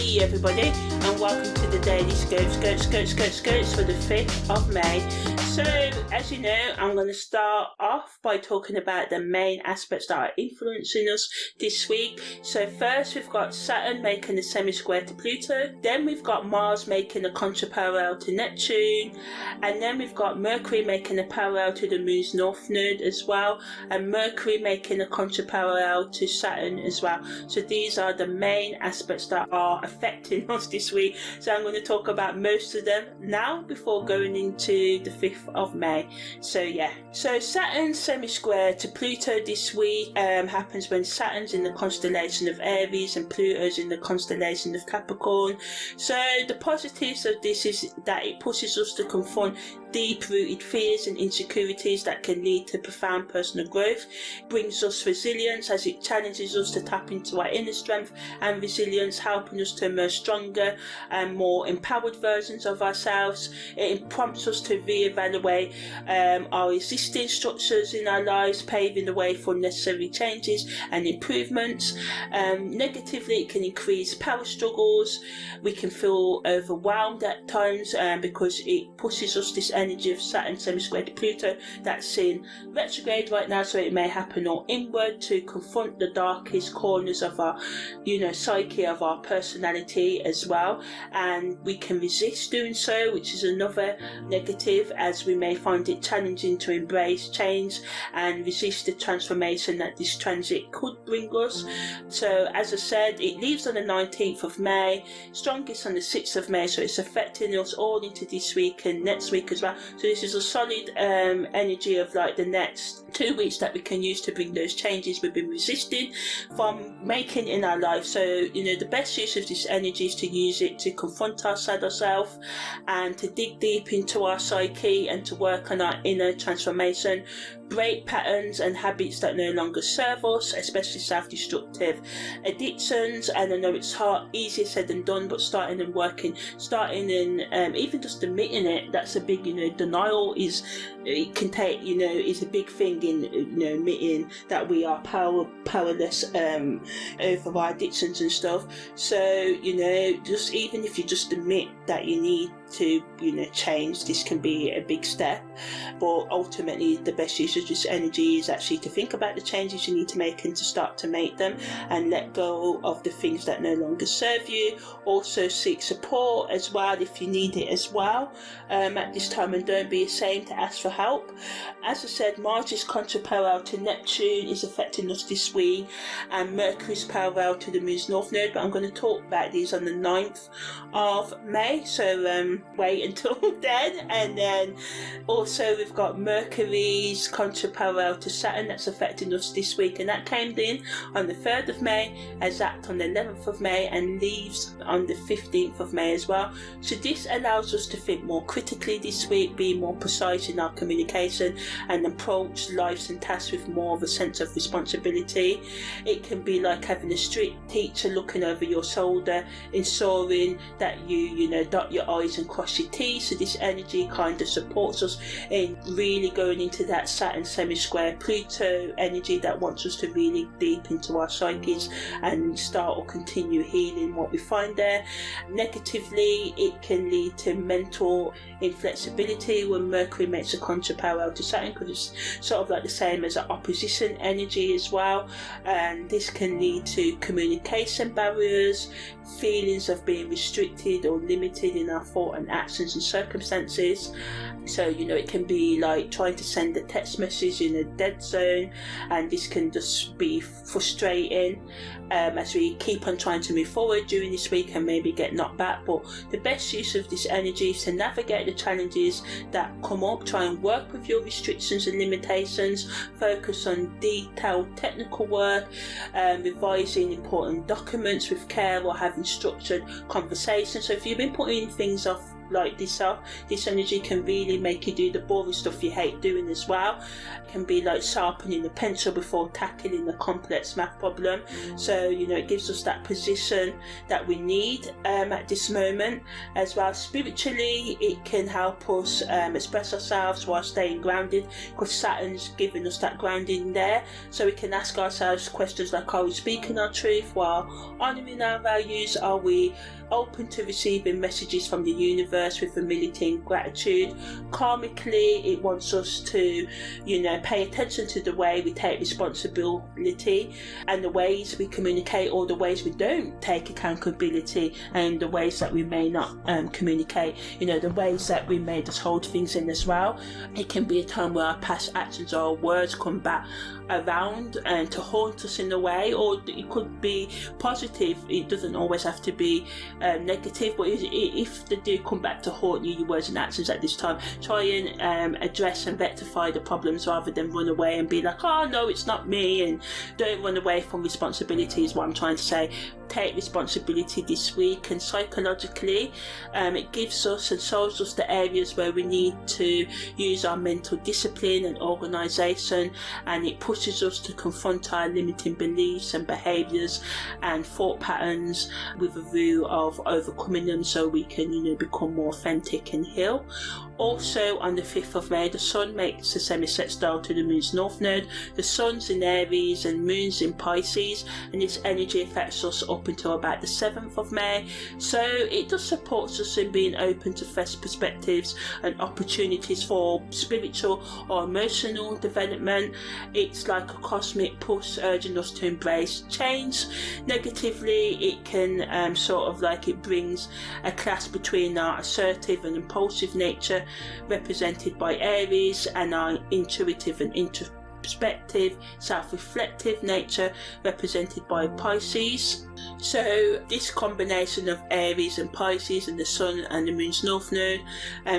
Hey everybody, and welcome to the Daily Scopes for the 5th of May. So, as you know, I'm going to start off by talking about the main aspects that are influencing us this week. So first we've got Saturn making a semi-square to Pluto, then we've got Mars making a contra-parallel to Neptune, and then we've got Mercury making a parallel to the Moon's North Node as well, and Mercury making a contra-parallel to Saturn as well. So these are the main aspects that are affecting us this week. So I'm going to talk about most of them now before going into the 5th of May. So yeah, so Saturn semi-square to Pluto this week happens when Saturn's in the constellation of Aries and Pluto's in the constellation of Capricorn. So the positives of this is that it pushes us to confront deep-rooted fears and insecurities that can lead to profound personal growth. It brings us resilience as it challenges us to tap into our inner strength and resilience, helping us to emerge stronger and more empowered versions of ourselves. It prompts us to reevaluate our existing structures in our lives, paving the way for necessary changes and improvements. Negatively, it can increase power struggles. We can feel overwhelmed at times because it pushes us this energy of Saturn semi-square to Pluto that's in retrograde right now, so it may happen all inward to confront the darkest corners of our psyche, of our personality as well, and we can resist doing so, which is another negative, as we may find it challenging to embrace change and resist the transformation that this transit could bring us. So as I said, it leaves on the 19th of May, strongest on the 6th of May, so it's affecting us all into this week and next week as well. So this is a solid energy of like the next 2 weeks that we can use to bring those changes we've been resisting from making in our life. So the best use of this energy is to use it to confront our shadow self and to dig deep into our psyche and to work on our inner transformation, break patterns and habits that no longer serve us, especially self-destructive addictions. And I know it's hard, easier said than done, but starting and even just admitting it, that's a big, denial is, it can take, is a big thing in, admitting that we are powerless over our addictions and stuff. So, just even if you just admit that you need to change, this can be a big step. But ultimately the best use of this energy is actually to think about the changes you need to make and to start to make them, and let go of the things that no longer serve you. Also seek support as well if you need it as well at this time, and don't be ashamed to ask for help. As I said, Mars' contra-parallel to Neptune is affecting us this week, and Mercury's parallel to the Moon's North Node, but I'm going to talk about these on the 9th of May, so wait until then. And then also we've got Mercury's contra-parallel to Saturn that's affecting us this week, and that came in on the 3rd of May, exact on the 11th of May, and leaves on the 15th of May as well. So this allows us to think more critically this week, be more precise in our communication, and approach lives and tasks with more of a sense of responsibility. It can be like having a strict teacher looking over your shoulder, ensuring that you dot your I's and cross your T's. So this energy kind of supports us in really going into that Saturn semi-square Pluto energy that wants us to really deep into our psyches and start or continue healing what we find there. Negatively, it can lead to mental inflexibility when Mercury makes a contra-parallel to Saturn, because it's sort of like the same as an opposition energy as well, and this can lead to communication barriers, feelings of being restricted or limited in our thought and actions and circumstances. So it can be like trying to send a text message in a dead zone, and this can just be frustrating as we keep on trying to move forward during this week and maybe get knocked back. But the best use of this energy is to navigate the challenges that come up, try and work with your restrictions and limitations, focus on detailed technical work, revising important documents with care, or having structured conversations. So if you've been putting things off like this up. This energy can really make you do the boring stuff you hate doing as well. It can be like sharpening the pencil before tackling a complex math problem. So, you know, it gives us that position that we need at this moment. As well, spiritually, it can help us express ourselves while staying grounded, because Saturn's giving us that grounding there. So we can ask ourselves questions like, are we speaking our truth while honouring our values? Are we open to receiving messages from the universe with humility and gratitude? Karmically, it wants us to, you know, pay attention to the way we take responsibility and the ways we communicate, or the ways we don't take accountability, and the ways that we may not communicate, you know, the ways that we may just hold things in as well. It can be a time where our past actions or words come back around and to haunt us in a way, or it could be positive. It doesn't always have to be negative, but if they do come back to haunt you, your words and actions at this time, try and address and rectify the problems rather than run away and be like, oh no, it's not me, and don't run away from responsibility is what I'm trying to say. Take responsibility this week. And psychologically, it gives us and shows us the areas where we need to use our mental discipline and organisation, and it pushes us to confront our limiting beliefs and behaviours and thought patterns with a view of overcoming them, so we can, you know, become more authentic and heal. Also, on the 5th of May, the Sun makes a semisextile to the Moon's North Node. The Sun's in Aries and Moon's in Pisces, and this energy affects us up until about the 7th of May. So it just supports us in being open to fresh perspectives and opportunities for spiritual or emotional development. It's like a cosmic push urging us to embrace change. Negatively, it can sort of like, it brings a clash between our assertive and impulsive nature, represented by Aries, and our intuitive and introspective, self-reflective nature, represented by Pisces. So this combination of Aries and Pisces and the Sun and the Moon's North Node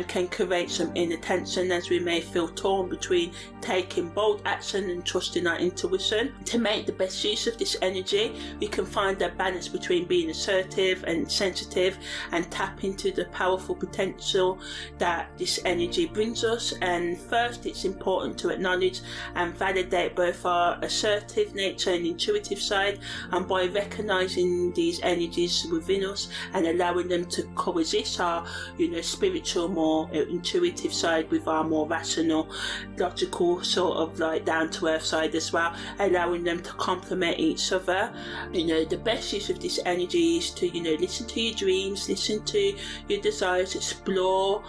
can create some inner tension, as we may feel torn between taking bold action and trusting our intuition. To make the best use of this energy, we can find a balance between being assertive and sensitive and tap into the powerful potential that this energy brings us. And first, it's important to acknowledge and validate both our assertive nature and intuitive side, and by recognizing these energies within us and allowing them to coexist, our, you know, spiritual, more intuitive side with our more rational, logical, sort of like down to earth side as well, allowing them to complement each other. You know, the best use of this energy is to, you know, listen to your dreams, listen to your desires, explore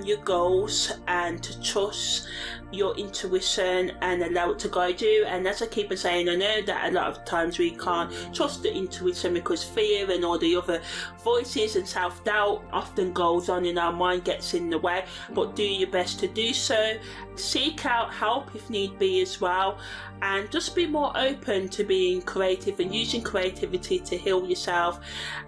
your goals, and to trust your intuition and allow it to guide you. And as I keep on saying, I know that a lot of times we can't trust the intuition because fear and all the other voices and self-doubt often goes on in our mind, gets in the way, but do your best to do so. Seek out help if need be as well, and just be more open to being creative and using creativity to heal yourself,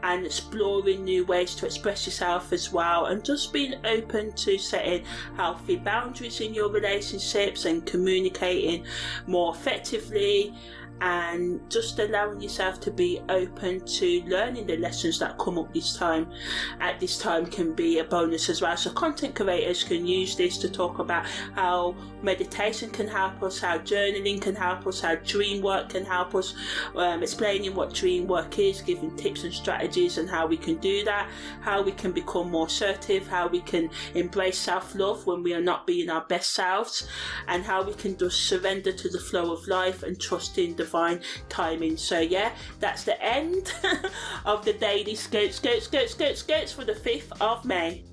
and exploring new ways to express yourself as well, and just being open to setting healthy boundaries in your relationships and communicating more effectively, and just allowing yourself to be open to learning the lessons that come up this time. At this time can be a bonus as well. So content creators can use this to talk about how meditation can help us, how journaling can help us, how dream work can help us, explaining what dream work is, giving tips and strategies and how we can do that, how we can become more assertive, how we can embrace self-love when we are not being our best selves, and how we can just surrender to the flow of life and trust in divine timing. So yeah, that's the end of the daily Scopes for the 5th of May.